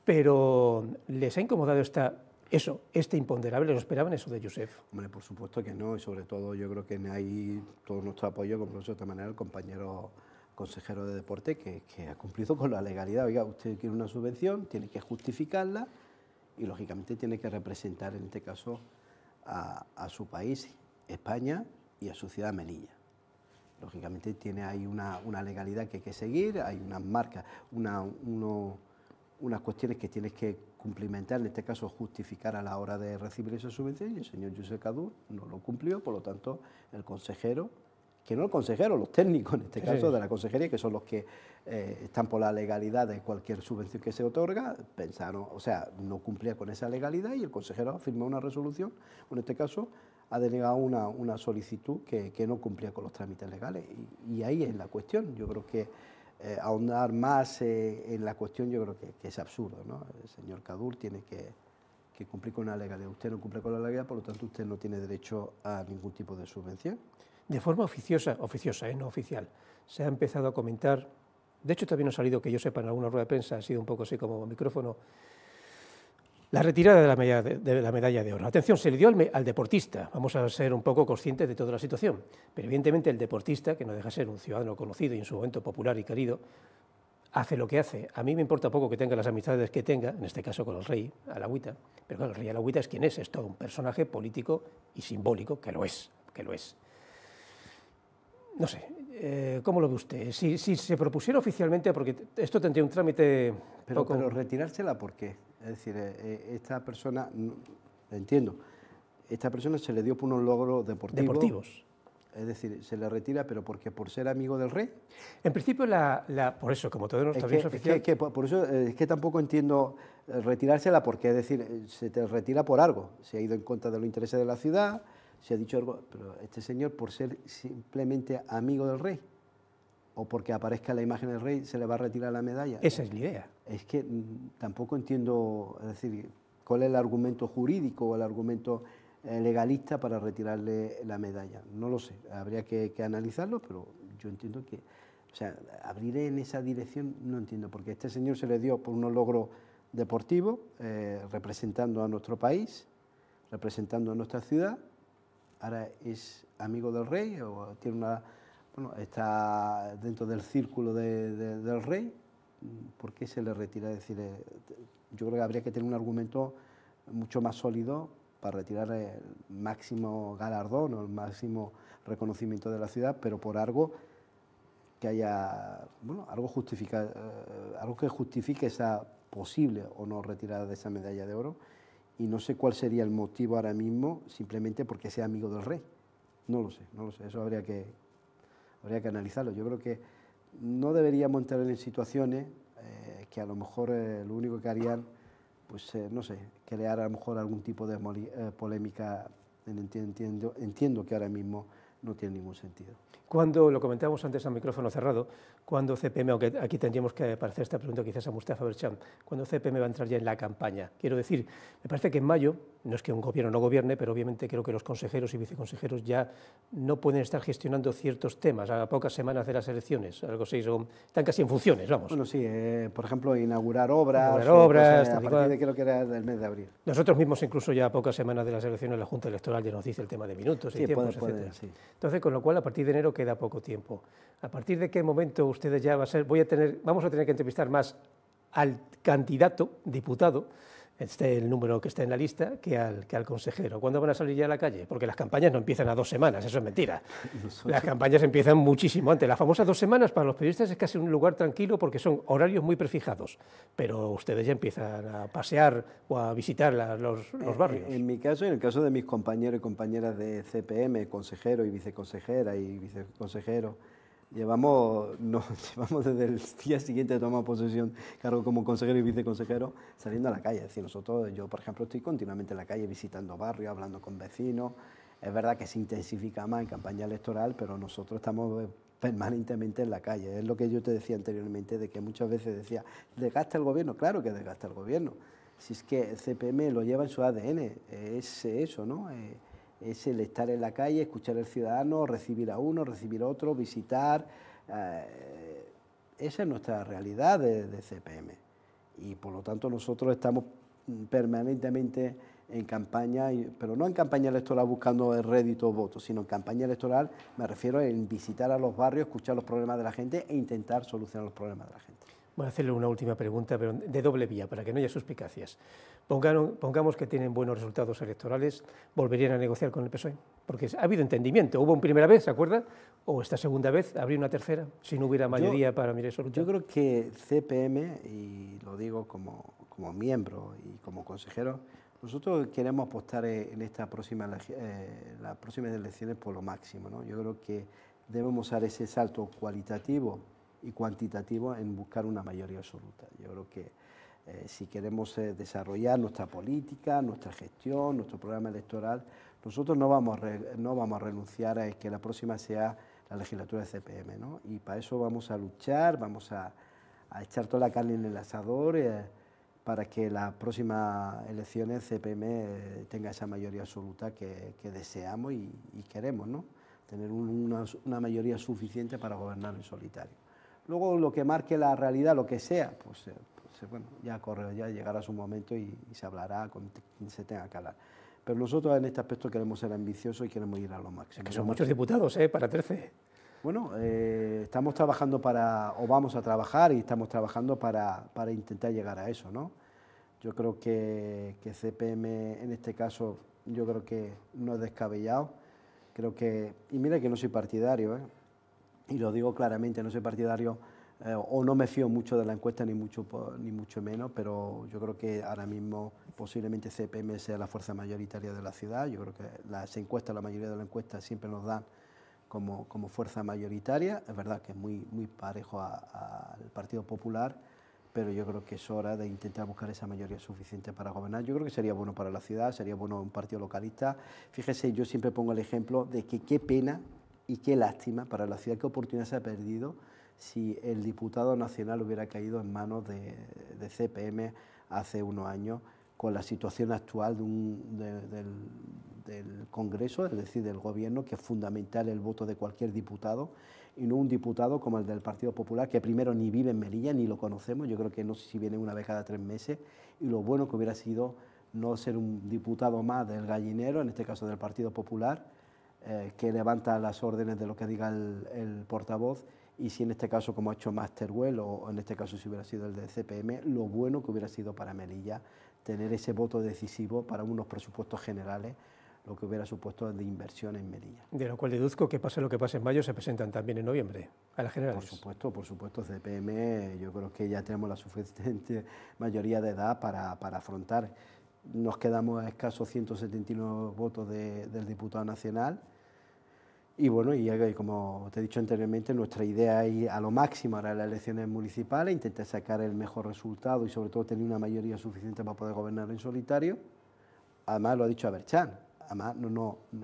pero les ha incomodado este imponderable, ¿lo esperaban eso de Josep? Hombre, por supuesto que no, y sobre todo yo creo que hay todo nuestro apoyo, como de otra manera, el compañero consejero de deporte que ha cumplido con la legalidad. Oiga, usted quiere una subvención, tiene que justificarla y lógicamente tiene que representar en este caso a su país, España, y a su ciudad Melilla. Lógicamente tiene ahí una legalidad que hay que seguir, hay unas marcas, unas cuestiones que tienes que cumplimentar, en este caso justificar a la hora de recibir esa subvención, y el señor Josep Cador no lo cumplió, por lo tanto el consejero, que no el consejero, los técnicos en este caso de la consejería, que son los que están por la legalidad de cualquier subvención que se otorga, pensaron, o sea, no cumplía con esa legalidad y el consejero firmó una resolución, en este caso ha denegado una solicitud que no cumplía con los trámites legales, y ahí es la cuestión. Yo creo que ahondar más en la cuestión yo creo que es absurdo, ¿no? El señor Cador tiene que cumplir con la legalidad. Usted no cumple con la legalidad, por lo tanto usted no tiene derecho a ningún tipo de subvención. De forma oficiosa, no oficial, se ha empezado a comentar, de hecho también ha salido, que yo sepa, en alguna rueda de prensa, ha sido un poco así como micrófono, la retirada de la medalla de oro. Atención, se le dio al deportista, vamos a ser un poco conscientes de toda la situación, pero evidentemente el deportista, que no deja de ser un ciudadano conocido y en su momento popular y querido, hace lo que hace. A mí me importa poco que tenga las amistades que tenga, en este caso con el rey Alagüita, pero claro, el rey Alagüita es quien es todo un personaje político y simbólico, que lo es. No sé, ¿cómo lo ve usted? Si se propusiera oficialmente, porque esto tendría un trámite... Pero retirársela, ¿por qué? Es decir, esta persona, entiendo, esta persona se le dio por unos logros deportivos. Es decir, se le retira, pero porque por ser amigo del rey. En principio, por eso, como todo no está bien oficial... Por eso es que tampoco entiendo retirársela, porque es decir, se te retira por algo. Se ha ido en contra de los intereses de la ciudad, se ha dicho algo, pero este señor, por ser simplemente amigo del rey, o porque aparezca la imagen del rey, se le va a retirar la medalla. Esa es la idea. Es que tampoco entiendo, es decir, cuál es el argumento jurídico o el argumento legalista para retirarle la medalla. No lo sé, habría que analizarlo, pero yo entiendo que, o sea, abrir en esa dirección no entiendo, porque este señor se le dio por unos logros deportivos, representando a nuestro país, representando a nuestra ciudad. Ahora es amigo del rey, o tiene está dentro del círculo del rey. ¿Por qué se le retira? Es decir, yo creo que habría que tener un argumento mucho más sólido para retirar el máximo galardón o el máximo reconocimiento de la ciudad, pero por algo que haya, algo que justifique esa posible o no retirada de esa medalla de oro. Y no sé cuál sería el motivo ahora mismo, simplemente porque sea amigo del rey. No lo sé, eso habría que analizarlo. Yo creo que no deberíamos entrar en situaciones que a lo mejor lo único que harían, pues no sé, crear a lo mejor algún tipo de polémica. Entiendo que ahora mismo no tiene ningún sentido. Cuando, lo comentábamos antes a micrófono cerrado, cuando CPM, aunque aquí tendríamos que hacer esta pregunta quizás a Mustafa Bercham, cuando CPM va a entrar ya en la campaña. Quiero decir, me parece que en mayo, no es que un gobierno no gobierne, pero obviamente creo que los consejeros y viceconsejeros ya no pueden estar gestionando ciertos temas a pocas semanas de las elecciones, algo así, están casi en funciones, vamos. Bueno, sí, por ejemplo, inaugurar obras, cosas, a partir de creo que era del mes de abril. Nosotros mismos, incluso ya a pocas semanas de las elecciones, la Junta Electoral ya nos dice el tema de minutos y tiempos, etc. Sí. Entonces, con lo cual, a partir de enero queda poco tiempo. ¿A partir de qué momento ustedes ya vamos a tener que entrevistar más al candidato, diputado, el número que está en la lista, que al consejero? ¿Cuándo van a salir ya a la calle? Porque las campañas no empiezan a 2 semanas, eso es mentira. Las campañas empiezan muchísimo antes. Las famosas 2 semanas para los periodistas es casi un lugar tranquilo porque son horarios muy prefijados, pero ustedes ya empiezan a pasear o a visitar los barrios. En mi caso y en el caso de mis compañeros y compañeras de CPM, consejero y viceconsejera y viceconsejero, llevamos desde el día siguiente de tomar posesión, cargo como consejero y viceconsejero, saliendo a la calle. Es decir, yo, por ejemplo, estoy continuamente en la calle visitando barrios, hablando con vecinos. Es verdad que se intensifica más en campaña electoral, pero nosotros estamos permanentemente en la calle. Es lo que yo te decía anteriormente, de que muchas veces decía, ¿desgasta el gobierno? Claro que desgasta el gobierno. Si es que el CPM lo lleva en su ADN, es eso, ¿no? Es el estar en la calle, escuchar al ciudadano, recibir a uno, recibir a otro, visitar. Esa es nuestra realidad de CPM. Y por lo tanto nosotros estamos permanentemente en campaña, pero no en campaña electoral buscando el rédito o votos, sino en campaña electoral me refiero a visitar a los barrios, escuchar los problemas de la gente e intentar solucionar los problemas de la gente. Voy a hacerle una última pregunta, pero de doble vía, para que no haya suspicacias. Pongamos que tienen buenos resultados electorales, ¿volverían a negociar con el PSOE? Porque ha habido entendimiento. Hubo una primera vez, ¿se acuerda? O esta segunda vez, habría una tercera, si no hubiera mayoría para mirar eso. Yo creo que CPM, y lo digo como miembro y como consejero, nosotros queremos apostar en las próximas elecciones por lo máximo, ¿no? Yo creo que debemos dar ese salto cualitativo y cuantitativo en buscar una mayoría absoluta. Yo creo que si queremos desarrollar nuestra política, nuestra gestión, nuestro programa electoral, nosotros no vamos a renunciar a que la próxima sea la legislatura de CPM, ¿no? Y para eso vamos a luchar, vamos a echar toda la carne en el asador para que las próximas elecciones CPM tenga esa mayoría absoluta que deseamos y queremos, ¿no? Tener una mayoría suficiente para gobernar en solitario. Luego lo que marque la realidad, lo que sea, pues bueno, ya llegará su momento y se hablará con quien se tenga que hablar. Pero nosotros en este aspecto queremos ser ambiciosos y queremos ir a lo máximo. Es que son muchos diputados, para 13. Bueno, estamos trabajando vamos a trabajar y estamos trabajando para intentar llegar a eso, ¿no? Yo creo que CPM en este caso, yo creo que no es descabellado. Creo que, y mira que no soy partidario, y lo digo claramente, no soy partidario o no me fío mucho de la encuesta ni mucho menos, pero yo creo que ahora mismo posiblemente CPM sea la fuerza mayoritaria de la ciudad. Yo creo que las encuestas, la mayoría de las encuestas siempre nos dan como fuerza mayoritaria. Es verdad que es muy parejo al Partido Popular, pero yo creo que es hora de intentar buscar esa mayoría suficiente para gobernar. Yo creo que sería bueno para la ciudad, sería bueno un partido localista. Fíjese, yo siempre pongo el ejemplo de que qué pena y qué lástima para la ciudad, qué oportunidad se ha perdido si el diputado nacional hubiera caído en manos de CPM hace unos años, con la situación actual del Congreso, es decir, del Gobierno, que es fundamental el voto de cualquier diputado, y no un diputado como el del Partido Popular, que primero ni vive en Melilla, ni lo conocemos. Yo creo que no sé si viene una vez cada 3 meses, y lo bueno que hubiera sido no ser un diputado más del gallinero, en este caso del Partido Popular, que levanta las órdenes de lo que diga el portavoz, y si en este caso, como ha hecho Masterwell, o en este caso si hubiera sido el del CPM, lo bueno que hubiera sido para Melilla tener ese voto decisivo para unos presupuestos generales, lo que hubiera supuesto de inversión en Melilla. De lo cual deduzco que pase lo que pase en mayo, se presentan también en noviembre a las generales. Por supuesto, CPM, yo creo que ya tenemos la suficiente mayoría de edad para afrontar. Nos quedamos a escasos 179 votos del diputado nacional. Y bueno, y como te he dicho anteriormente, nuestra idea es ir a lo máximo a las elecciones municipales, intentar sacar el mejor resultado y sobre todo tener una mayoría suficiente para poder gobernar en solitario. Además lo ha dicho Aberchán, además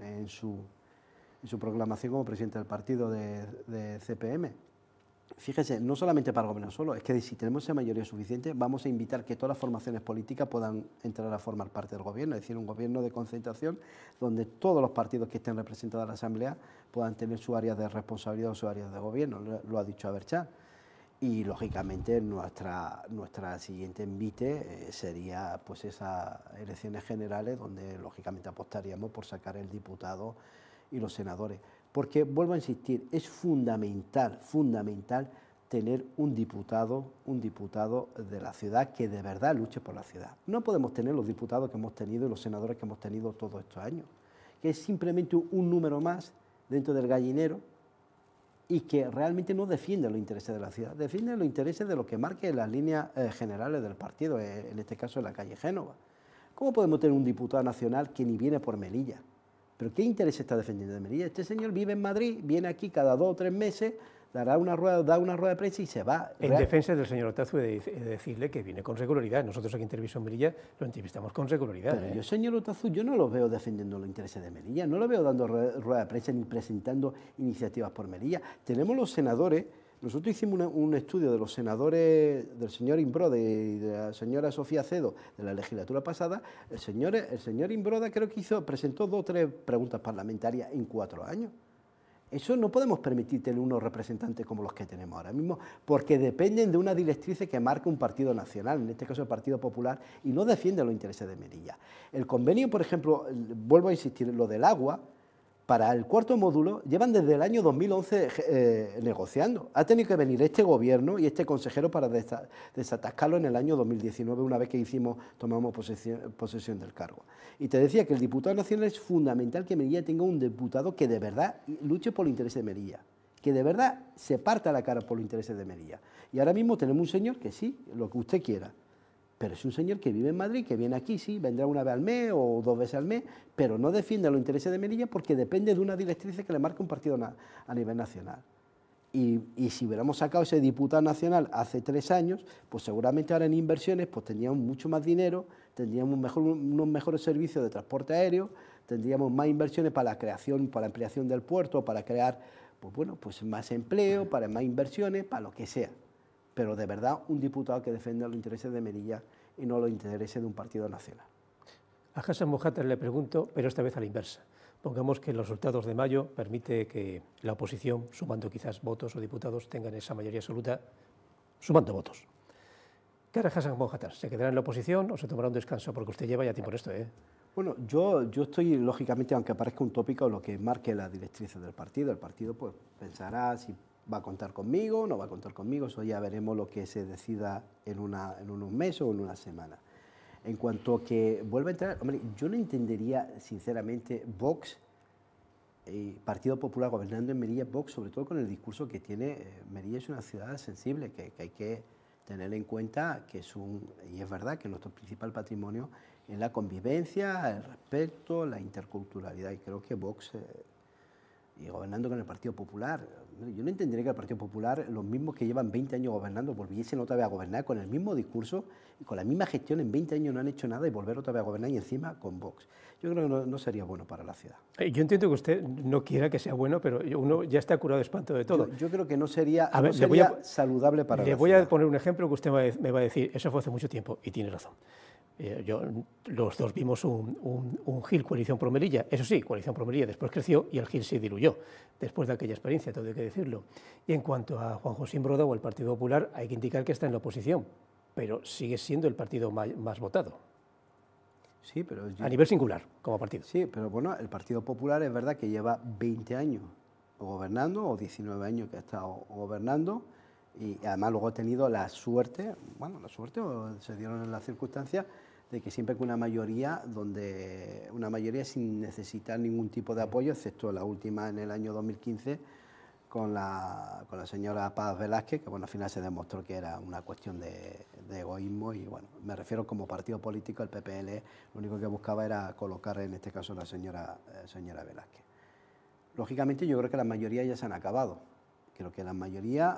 en su proclamación como presidente del partido de CPM. Fíjese, no solamente para gobernar solo, es que si tenemos esa mayoría suficiente, vamos a invitar que todas las formaciones políticas puedan entrar a formar parte del gobierno, es decir, un gobierno de concentración donde todos los partidos que estén representados en la Asamblea puedan tener su área de responsabilidad o su área de gobierno, lo ha dicho Aberchá. Y lógicamente nuestra siguiente envite sería pues esas elecciones generales donde lógicamente apostaríamos por sacar el diputado y los senadores. Porque, vuelvo a insistir, es fundamental tener un diputado de la ciudad que de verdad luche por la ciudad. No podemos tener los diputados que hemos tenido y los senadores que hemos tenido todos estos años, que es simplemente un número más dentro del gallinero y que realmente no defiende los intereses de la ciudad, defiende los intereses de lo que marque las líneas generales del partido, en este caso en la calle Génova. ¿Cómo podemos tener un diputado nacional que ni viene por Melilla? ¿Pero qué interés está defendiendo de Melilla? Este señor vive en Madrid, viene aquí cada 2 o 3 meses, da una rueda de prensa y se va. En defensa del señor Otazu, he de decirle que viene con regularidad. Nosotros aquí en Televisión Melilla lo entrevistamos con regularidad. Pero yo, señor Otazu, yo no lo veo defendiendo los intereses de Melilla, no lo veo dando rueda de prensa ni presentando iniciativas por Melilla. Tenemos los senadores. Nosotros hicimos un estudio de los senadores del señor Imbroda y de la señora Sofía Cedo de la legislatura pasada. El señor Imbroda creo que presentó 2 o 3 preguntas parlamentarias en 4 años. Eso no podemos permitir tener unos representantes como los que tenemos ahora mismo, porque dependen de una directriz que marca un partido nacional, en este caso el Partido Popular, y no defienden los intereses de Melilla. El convenio, por ejemplo, vuelvo a insistir, lo del agua, para el 4.º módulo, llevan desde el año 2011 negociando. Ha tenido que venir este gobierno y este consejero para desatascarlo en el año 2019, una vez que tomamos posesión del cargo. Y te decía que el diputado nacional es fundamental que Melilla tenga un diputado que de verdad luche por los intereses de Melilla, que de verdad se parta la cara por los intereses de Melilla. Y ahora mismo tenemos un señor que sí, lo que usted quiera, pero es un señor que vive en Madrid, que viene aquí, sí, vendrá una vez al mes o 2 veces al mes, pero no defiende los intereses de Melilla porque depende de una directriz que le marca un partido a nivel nacional. Y si hubiéramos sacado ese diputado nacional hace 3 años, pues seguramente ahora en inversiones pues tendríamos mucho más dinero, tendríamos unos mejores servicios de transporte aéreo, tendríamos más inversiones para la creación, para la ampliación del puerto, para crear pues más empleo, para más inversiones, para lo que sea. Pero de verdad un diputado que defienda los intereses de Melilla y no los intereses de un partido nacional. A Hassan Mohatar le pregunto, pero esta vez a la inversa. Pongamos que los resultados de mayo permite que la oposición, sumando quizás votos o diputados, tengan esa mayoría absoluta, sumando votos. ¿Qué hará Hassan Mohatar? ¿Se quedará en la oposición o se tomará un descanso? Porque usted lleva ya tiempo en esto, ¿eh? Bueno, yo estoy, lógicamente, aunque parezca un tópico, lo que marque las directrices del partido. El partido pues pensará si va a contar conmigo, no va a contar conmigo, eso ya veremos lo que se decida en unos meses o en una semana. En cuanto a que vuelva a entrar, hombre, yo no entendería sinceramente Vox, Partido Popular gobernando en Melilla, Vox, sobre todo con el discurso que tiene. Melilla es una ciudad sensible, que hay que tener en cuenta que y es verdad que nuestro principal patrimonio es la convivencia, el respeto, la interculturalidad, y creo que Vox y gobernando con el Partido Popular. Yo no entendería que el Partido Popular, los mismos que llevan 20 años gobernando, volviesen otra vez a gobernar con el mismo discurso y con la misma gestión. En 20 años no han hecho nada y volver otra vez a gobernar y encima con Vox. Yo creo que no sería bueno para la ciudad. Yo entiendo que usted no quiera que sea bueno, pero uno ya está curado de espanto de todo. Yo creo que no sería, saludable para la ciudad. Le voy a poner un ejemplo que usted me va a decir, eso fue hace mucho tiempo, y tiene razón. Los dos vimos un GIL, Coalición Pro Melilla. Eso sí, Coalición Pro Melilla después creció y el GIL se diluyó después de aquella experiencia, todo hay que decirlo. Y en cuanto a Juan José Imbroda o el Partido Popular, hay que indicar que está en la oposición, pero sigue siendo el partido más votado. Sí, pero a nivel singular, como partido. Sí, pero bueno, el Partido Popular es verdad que lleva 20 años gobernando, o 19 años que ha estado gobernando, y además luego ha tenido la suerte o se dieron en las circunstancias de que siempre que una mayoría sin necesitar ningún tipo de apoyo, excepto la última en el año 2015 con la señora Paz Velázquez, que bueno, al final se demostró que era una cuestión de egoísmo, y bueno, me refiero como partido político, el PPL lo único que buscaba era colocar en este caso a la señora Velázquez. Lógicamente yo creo que las mayorías ya se han acabado. Creo que la mayoría,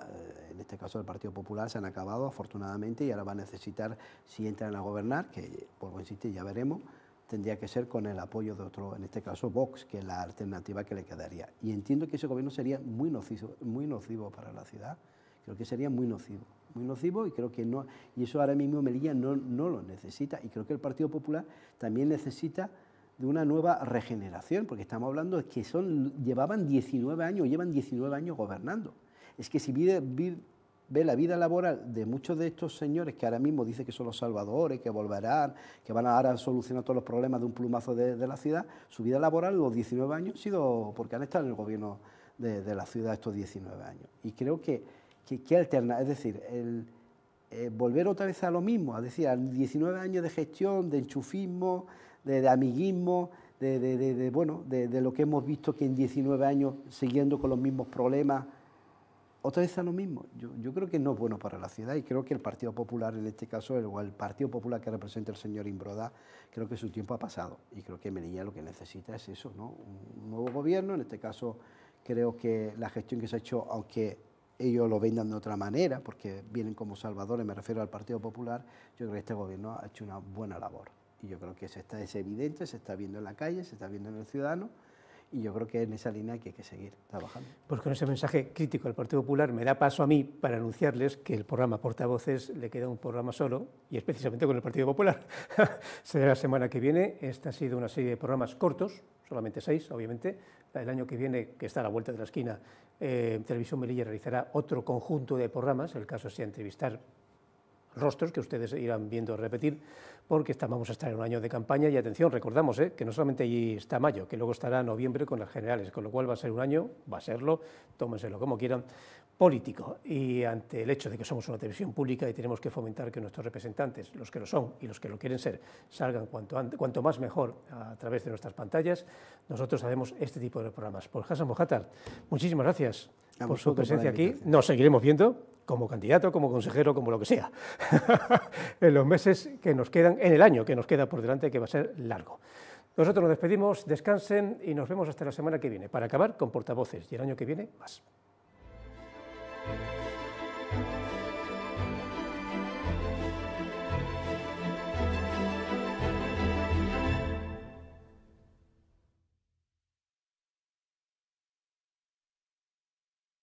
en este caso del Partido Popular, se han acabado afortunadamente, y ahora va a necesitar, si entran a gobernar, que por insistir ya veremos, tendría que ser con el apoyo de otro, en este caso Vox, que es la alternativa que le quedaría. Y entiendo que ese gobierno sería muy nocivo para la ciudad, Creo que sería muy nocivo y creo que no, y eso ahora mismo Melilla no lo necesita, y creo que el Partido Popular también necesita de una nueva regeneración, porque estamos hablando de que llevan 19 años gobernando. Es que si ve la vida laboral de muchos de estos señores que ahora mismo dicen que son los salvadores, que volverán, que van a ahora solucionar todos los problemas de un plumazo de la ciudad, su vida laboral, los 19 años, ha sido porque han estado en el gobierno de la ciudad estos 19 años. Y creo que alterna, es decir, volver otra vez a lo mismo, es decir, a 19 años de gestión, de enchufismo, de amiguismo, de lo que hemos visto que en 19 años, siguiendo con los mismos problemas, otra vez a lo mismo. Yo creo que no es bueno para la ciudad, y creo que el Partido Popular, en este caso, o el Partido Popular que representa el señor Imbroda, creo que su tiempo ha pasado, y creo que Melilla lo que necesita es eso, ¿no? Un nuevo gobierno. En este caso creo que la gestión que se ha hecho, aunque ellos lo vendan de otra manera, porque vienen como salvadores, me refiero al Partido Popular, yo creo que este gobierno ha hecho una buena labor, y yo creo que es evidente, se está viendo en la calle, se está viendo en el ciudadano, y yo creo que en esa línea hay que seguir trabajando. Pues con ese mensaje crítico al Partido Popular me da paso a mí para anunciarles que el programa Portavoces le queda un programa solo, y es precisamente con el Partido Popular. Será la semana que viene. Esta ha sido una serie de programas cortos, solamente 6, obviamente. El año que viene, que está a la vuelta de la esquina, Televisión Melilla realizará otro conjunto de programas. El caso sea entrevistar rostros que ustedes irán viendo repetir, porque vamos a estar en un año de campaña, y atención, recordamos que no solamente allí está mayo, que luego estará noviembre con las generales, con lo cual va a ser un año, va a serlo, tómenselo como quieran, político. Y ante el hecho de que somos una televisión pública y tenemos que fomentar que nuestros representantes, los que lo son y los que lo quieren ser, salgan cuanto más mejor a través de nuestras pantallas, nosotros hacemos este tipo de programas. Por Hassan Mojátar, muchísimas gracias por su presencia aquí. Nos seguiremos viendo como candidato, como consejero, como lo que sea, en los meses que nos quedan, en el año que nos queda por delante, que va a ser largo. Nosotros nos despedimos, descansen y nos vemos hasta la semana que viene, para acabar con Portavoces, y el año que viene más.